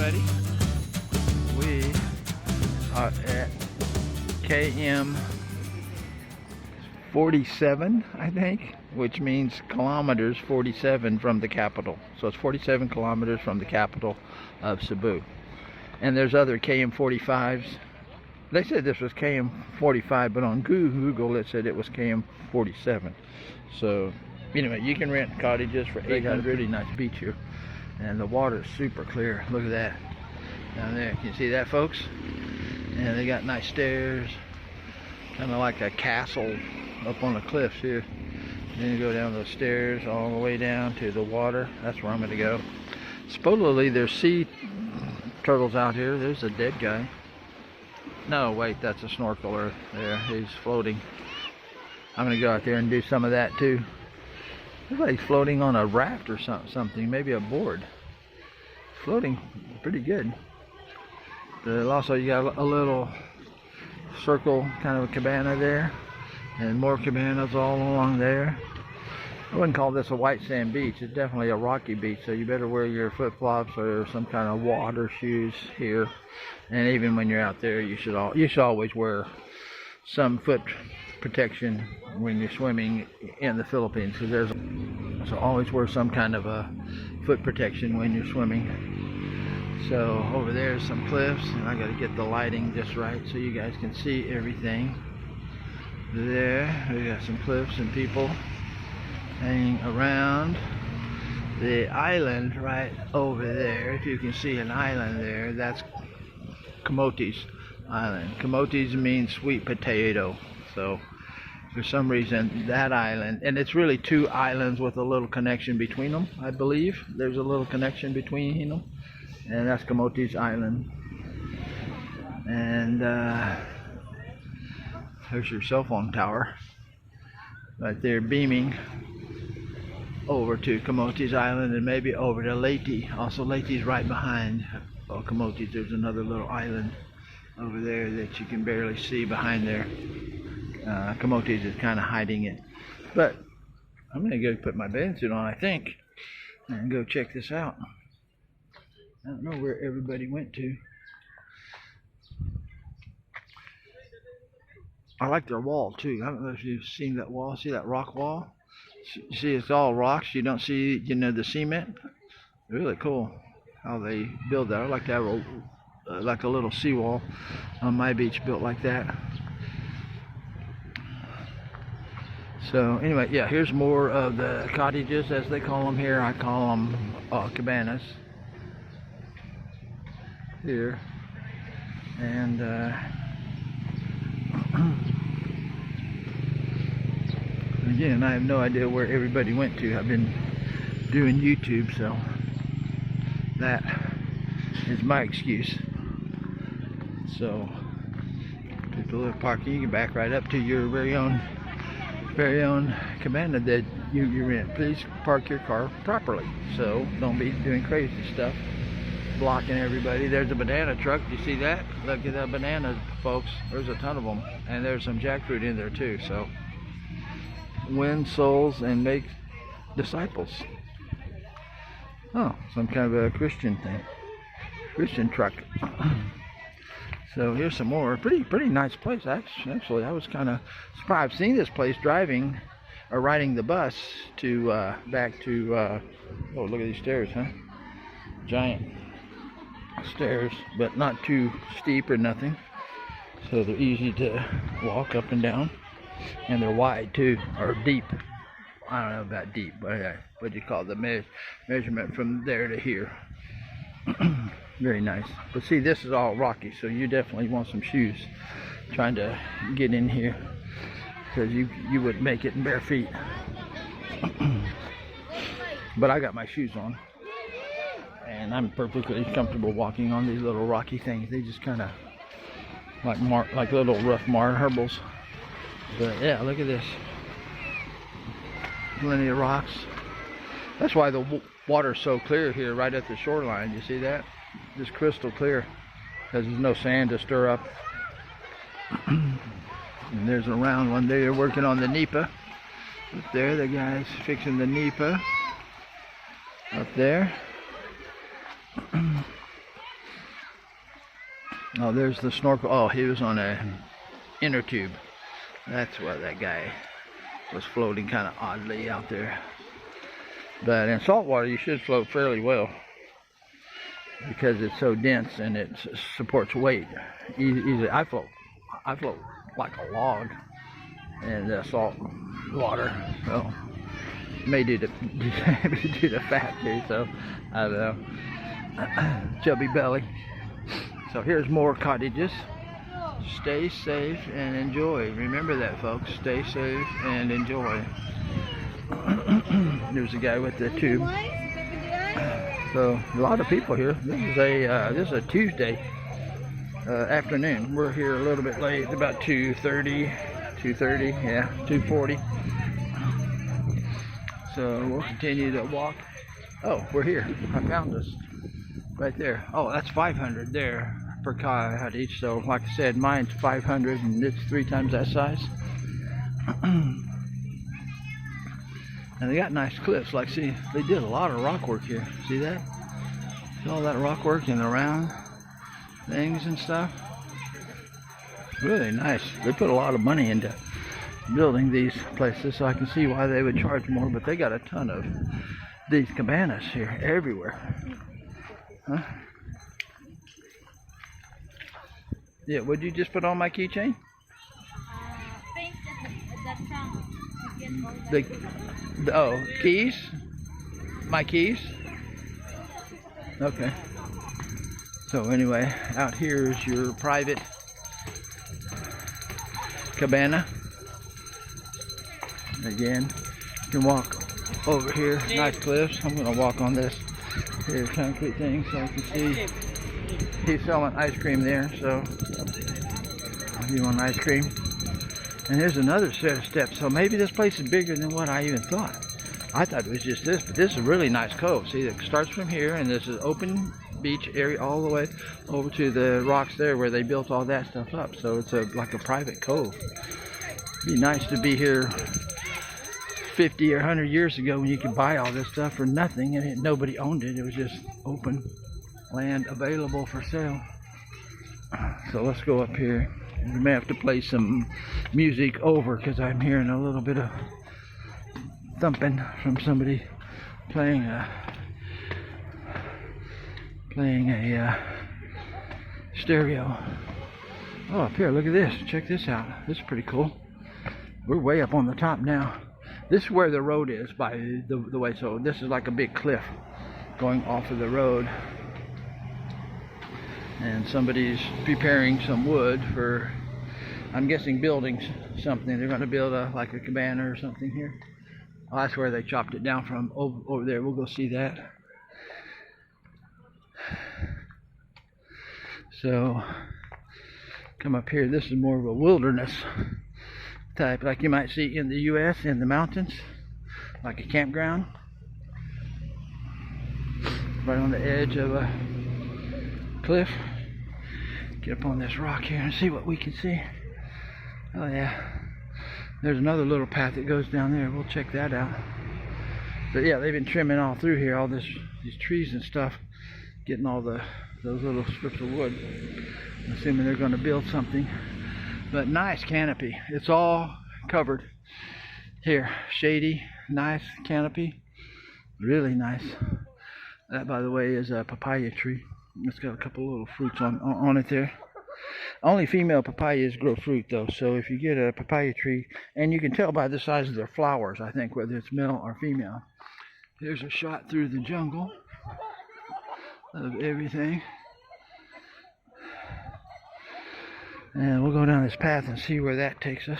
everybody. We are at KM 47, I think, which means kilometers 47 from the capital. So it's 47 kilometers from the capital of Cebu. And there's other KM 45s. They said this was KM 45, but on Google it said it was KM 47. So anyway, you can rent cottages for 800. They got a pretty nice beach here. And the water is super clear. Look at that down there. Can you see that, folks? And they got nice stairs, kind of like a castle up on the cliffs here. Then you go down those stairs all the way down to the water. That's where I'm going to go. Supposedly there's sea turtles out here. There's a dead guy. No, wait, that's a snorkeler there. He's floating. I'm going to go out there and do some of that too. Looks like he's floating on a raft or something, maybe a board. Floating pretty good. But also you got a little circle kind of a cabana there, and more cabanas all along there. I wouldn't call this a white sand beach. It's definitely a rocky beach, so you better wear your flip-flops or some kind of water shoes here. And even when you're out there, you should always wear some foot protection when you're swimming in the Philippines, because so always wear some kind of a foot protection when you're swimming. So over there's some cliffs, and I got to get the lighting just right so you guys can see everything. There we got some cliffs and people hanging around. The island right over there, if you can see an island there, that's Camotes Island. Camotes means sweet potato. So for some reason that island, and it's really two islands with a little connection between them, I believe. There's a little connection between them, and that's Camotes Island. And there's your cell phone tower right there beaming over to Camotes Island, and maybe over to Leyte. Also Leyte's right behind Camotes. There's another little island over there that you can barely see behind there. Camotes is kind of hiding it. But I'm going to go put my bathing suit on, I think, and go check this out. I don't know where everybody went to. I like their wall too. I don't know if you've seen that wall. See that rock wall? See, it's all rocks. You don't see, the cement. Really cool how they build that. I like to have like a little seawall on my beach built like that. So anyway, yeah, here's more of the cottages, as they call them here. I call them cabanas here. And again, I have no idea where everybody went to. I've been doing YouTube, so that is my excuse. So people are parking, you can back right up to your very own cabana that you rent. Please park your car properly, so don't be doing crazy stuff, blocking everybody. There's a banana truck. Do you see that? Look at the bananas, folks. There's a ton of them, and there's some jackfruit in there too. So win souls and make disciples. Oh, some kind of a Christian thing, Christian truck. So here's some more. Pretty nice place, actually. I was kind of surprised. I've seen this place driving or riding the bus to back to oh, look at these stairs, huh? Giant stairs, but not too steep or nothing, so they're easy to walk up and down, and they're wide too, or deep. I don't know about deep, but what do you call the measurement from there to here. Very nice. But see, this is all rocky, so you definitely want some shoes trying to get in here, because you would make it in bare feet. But I got my shoes on, and I'm perfectly comfortable walking on these little rocky things. They just kind of like little rough marbles. But yeah, look at this. Plenty of rocks. That's why the water's so clear here, right at the shoreline. You see that? Just crystal clear, because there's no sand to stir up. And there's a round one there. They're working on the nipa. Up there, the guy's fixing the nipa. Up there. Oh, there's the snorkel. Oh, he was on a inner tube. That's why that guy was floating kind of oddly out there. But in salt water, you should float fairly well because it's so dense and it supports weight easily. I float like a log in salt water. So may do the do the fat too. So I don't know. Chubby belly. So here's more cottages. Stay safe and enjoy. Remember that, folks. Stay safe and enjoy. There's a guy with the tube. So a lot of people here. This is a Tuesday afternoon. We're here a little bit late, about 2:30, yeah, 2:40. So we'll continue to walk. Oh, we're here. I found us right there. Oh, that's 500 there per cottage. So like I said, mine's 500 and it's 3 times that size. And they got nice cliffs. Like, see, they did a lot of rock work here. See that? See all that rock work and around things and stuff. Really nice. They put a lot of money into building these places, so I can see why they would charge more. But they got a ton of these cabanas here everywhere. Huh? Yeah, would you just put on my keychain? Oh, keys? My keys? Okay. So anyway, out here is your private cabana. Again, you can walk over here. Nice cliffs. I'm going to walk on this here concrete thing so I can see. He's selling ice cream there, so you want ice cream? And here's another set of steps. So maybe this place is bigger than what I even thought. I thought it was just this, but this is a really nice cove. See, it starts from here, and this is open beach area all the way over to the rocks there where they built all that stuff up. So it's like a private cove. It'd be nice to be here 50 or 100 years ago when you could buy all this stuff for nothing and nobody owned it. It was just open land available for sale. So let's go up here. We may have to play some music over because I'm hearing a little bit of thumping from somebody playing a stereo. Oh, up here, look at this. Check this out. This is pretty cool. We're way up on the top now. This is where the road is by the way. So this is like a big cliff going off of the road. And somebody's preparing some wood for, I'm guessing, building something. They're going to build like a cabana or something here. Oh, that's where they chopped it down from, over there. We'll go see that. So come up here. This is more of a wilderness type, like you might see in the U.S. in the mountains, like a campground right on the edge of a cliff. Get up on this rock here and see what we can see. Oh yeah, there's another little path that goes down there. We'll check that out. But yeah, they've been trimming all through here, all these trees and stuff, getting all those little strips of wood. I'm assuming they're going to build something. But nice canopy. It's all covered here. Shady, nice canopy. Really nice. That, by the way, is a papaya tree. It's got a couple little fruits on it there. Only female papayas grow fruit though, so if you get a papaya tree, and you can tell by the size of their flowers, I think, whether it's male or female. Here's a shot through the jungle of everything. And we'll go down this path and see where that takes us.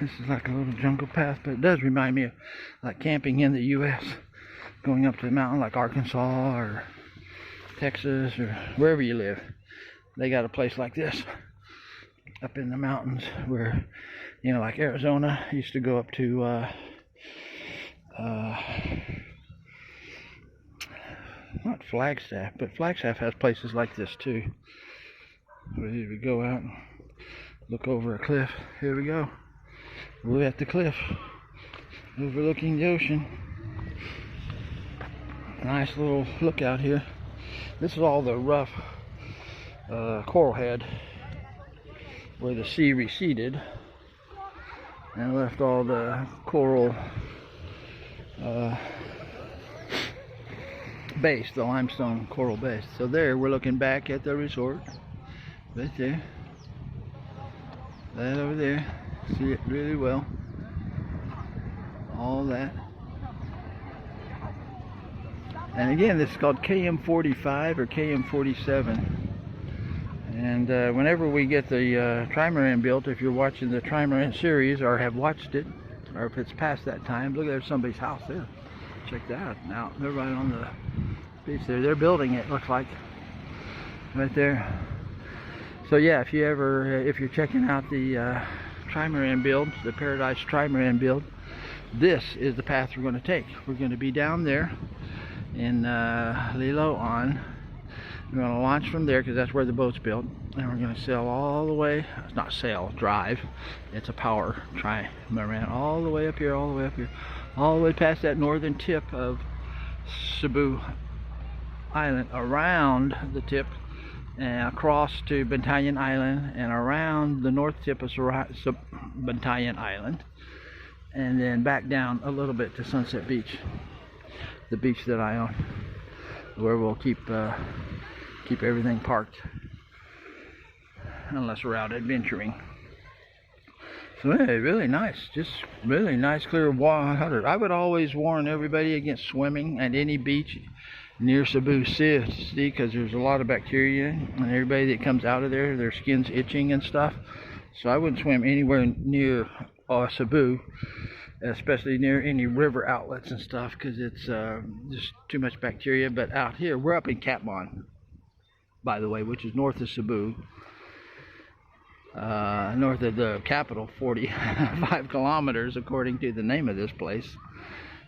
This is like a little jungle path, but it does remind me of like camping in the U.S. Going up to the mountain like Arkansas or Texas or wherever you live. They got a place like this up in the mountains where, you know, like Arizona used to go up to not Flagstaff, but Flagstaff has places like this too. Where we go out and look over a cliff. Here we go. We're at the cliff overlooking the ocean. Nice little lookout here. This is all the rough coral head where the sea receded and left all the coral base, the limestone coral base. So there, we're looking back at the resort, right there, that over there, see it really well, all that. And again, this is called KM45 or KM47. And whenever we get the Trimaran built, if you're watching the Trimaran series or have watched it, or if it's past that time, look, there's somebody's house there. Check that out. Now, they're right on the beach there. They're building it, looks like, right there. So yeah, if you're checking out the Trimaran build, the Paradise Trimaran build, this is the path we're going to take. We're going to be down there in Liloan. We're going to launch from there because that's where the boat's built, and we're going to sail all the way, not sail, drive, it's a power trimaran, all the way up here, all the way up here, all the way past that northern tip of Cebu Island, around the tip, and across to Bantayan Island, and around the north tip of Bantayan Island, and then back down a little bit to Sunset Beach, the beach that I own, where we'll keep everything parked unless we're out adventuring. So hey, really nice, just really nice clear water. I would always warn everybody against swimming at any beach near Cebu City because there's a lot of bacteria, and everybody that comes out of there, their skin's itching and stuff. So I wouldn't swim anywhere near Cebu, especially near any river outlets and stuff, because it's just too much bacteria. But out here, we're up in Catmon, by the way, which is north of Cebu, north of the capital, 45 kilometers according to the name of this place,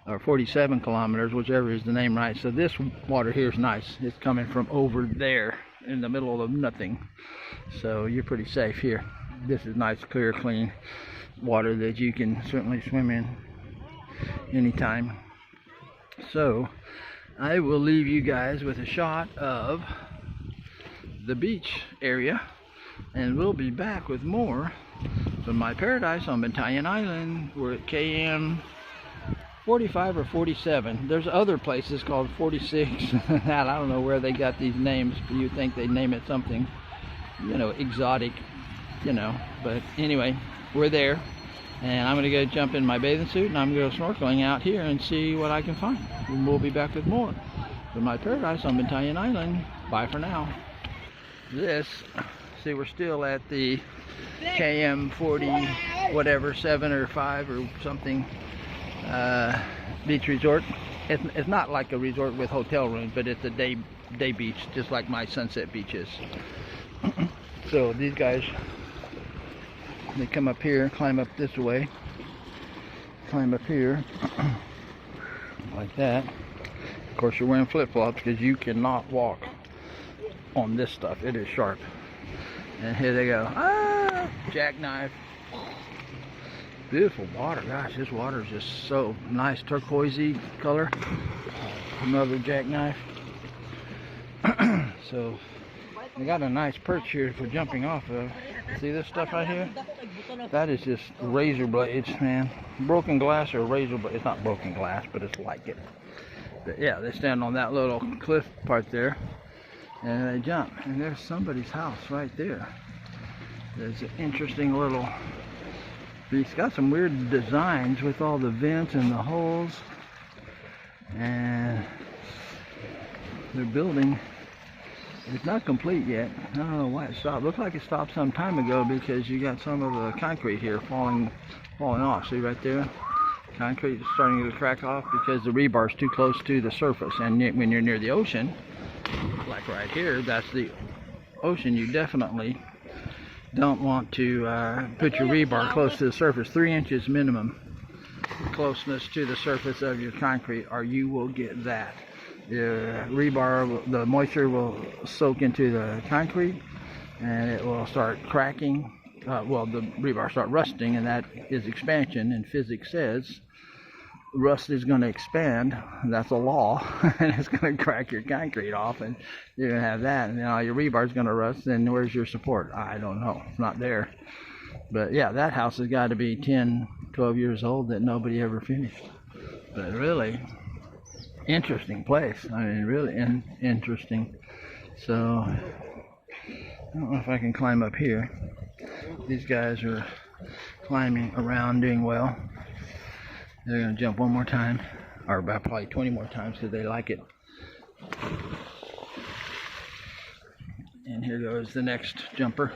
or 47 kilometers, whichever is the name, right? So this water here is nice. It's coming from over there in the middle of nothing, so you're pretty safe here. This is nice, clear, clean water that you can certainly swim in anytime. So I will leave you guys with a shot of the beach area, and we'll be back with more from my paradise on Bantayan Island. We're at KM 45 or 47. There's other places called 46. I don't know where they got these names, but you think they name it something, you know, exotic, you know. But anyway, we're there, and I'm gonna go jump in my bathing suit, and I'm gonna go snorkeling out here and see what I can find. And we'll be back with more from my paradise on Bantayan Island. Bye for now. See, we're still at the KM 40 whatever 7 or 5 or something beach resort. It's not like a resort with hotel rooms, but it's a day beach, just like my Sunset Beach is. So these guys, they come up here, climb up this way, climb up here like that. Of course, you're wearing flip-flops because you cannot walk on this stuff. It is sharp. And here they go. Ah, jackknife. Beautiful water. Gosh, this water is just so nice, turquoisey color. Another jackknife. So we got a nice perch here for jumping off of. See this stuff right here? That is just razor blades, man. Broken glass or razor blade. It's not broken glass, but it's like it. But yeah, they stand on that little cliff part there, and they jump. And there's somebody's house right there. There's an interesting little, it's got some weird designs with all the vents and the holes, and they're building. It's not complete yet. I don't know why it stopped. Looks like it stopped some time ago because you got some of the concrete here falling off. See right there? Concrete is starting to crack off because the rebar is too close to the surface. And when you're near the ocean, like right here, that's the ocean, you definitely don't want to put your rebar close to the surface. 3 inches minimum closeness to the surface of your concrete, or you will get that. The rebar, the moisture will soak into the concrete and it will start cracking. Well, the rebar start rusting, and that is expansion, and physics says rust is going to expand. That's a law. And it's going to crack your concrete off, and you're going to have that. And all your rebar is going to rust. Then where's your support? I don't know. It's not there. But yeah, that house has got to be 10, 12 years old that nobody ever finished. But really interesting place. I mean, really interesting. So I don't know if I can climb up here. These guys are climbing around, doing well. They're going to jump one more time, or about probably 20 more times because they like it. And here goes the next jumper.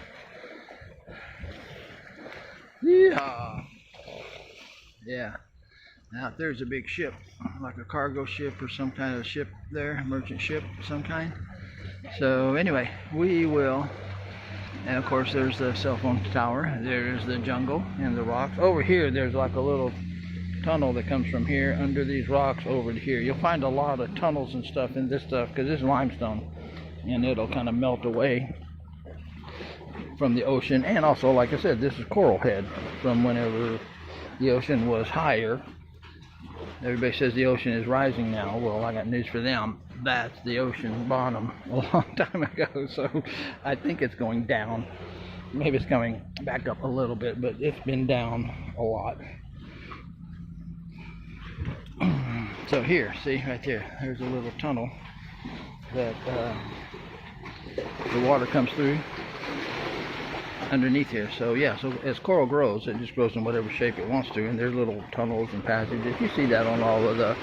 Yeehaw! Yeah. Now there's a big ship, like a cargo ship or some kind of ship there, merchant ship of some kind. So anyway, we will, and of course there's the cell phone tower, there's the jungle and the rocks. Over here there's like a little tunnel that comes from here under these rocks over to here. You'll find a lot of tunnels and stuff in this stuff because this is limestone, and it'll kind of melt away from the ocean. And also, like I said, this is coral head from whenever the ocean was higher. Everybody says the ocean is rising now. Well, I got news for them. That's the ocean bottom a long time ago. So I think it's going down. Maybe it's coming back up a little bit, but it's been down a lot. So here, see right there, there's a little tunnel that the water comes through underneath here. So yeah, so as coral grows, it just grows in whatever shape it wants to, and there's little tunnels and passages. You see that on all of the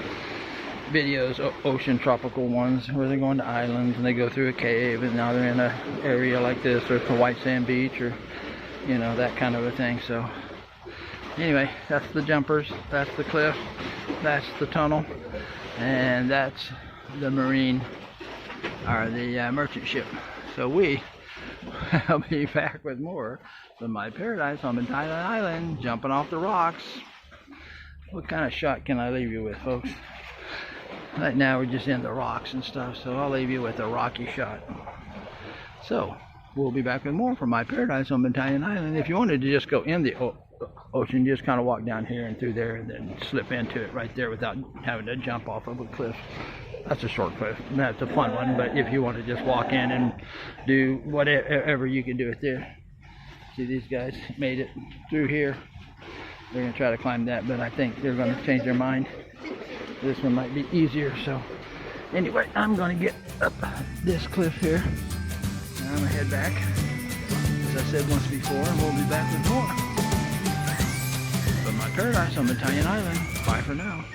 videos, ocean tropical ones, where they're going to islands and they go through a cave, and now they're in an area like this, or a white sand beach, or you know, that kind of a thing. So anyway, that's the jumpers, that's the cliff, that's the tunnel, and that's the marine, or the merchant ship. So I'll be back with more from my paradise on Bantayan Island, jumping off the rocks. What kind of shot can I leave you with, folks? Right now we're just in the rocks and stuff, so I'll leave you with a rocky shot. So we'll be back with more from my paradise on Bantayan Island. If you wanted to just go in the ocean, just kind of walk down here and through there, and then slip into it right there without having to jump off of a cliff. That's a short cliff. That's a fun one, but if you want to just walk in and do whatever, you can do it there. See, these guys made it through here. They're going to try to climb that, but I think they're going to change their mind. This one might be easier. So anyway, I'm going to get up this cliff here, and I'm going to head back, as I said once before, and we'll be back with more from my paradise on Bantayan Island. Bye for now.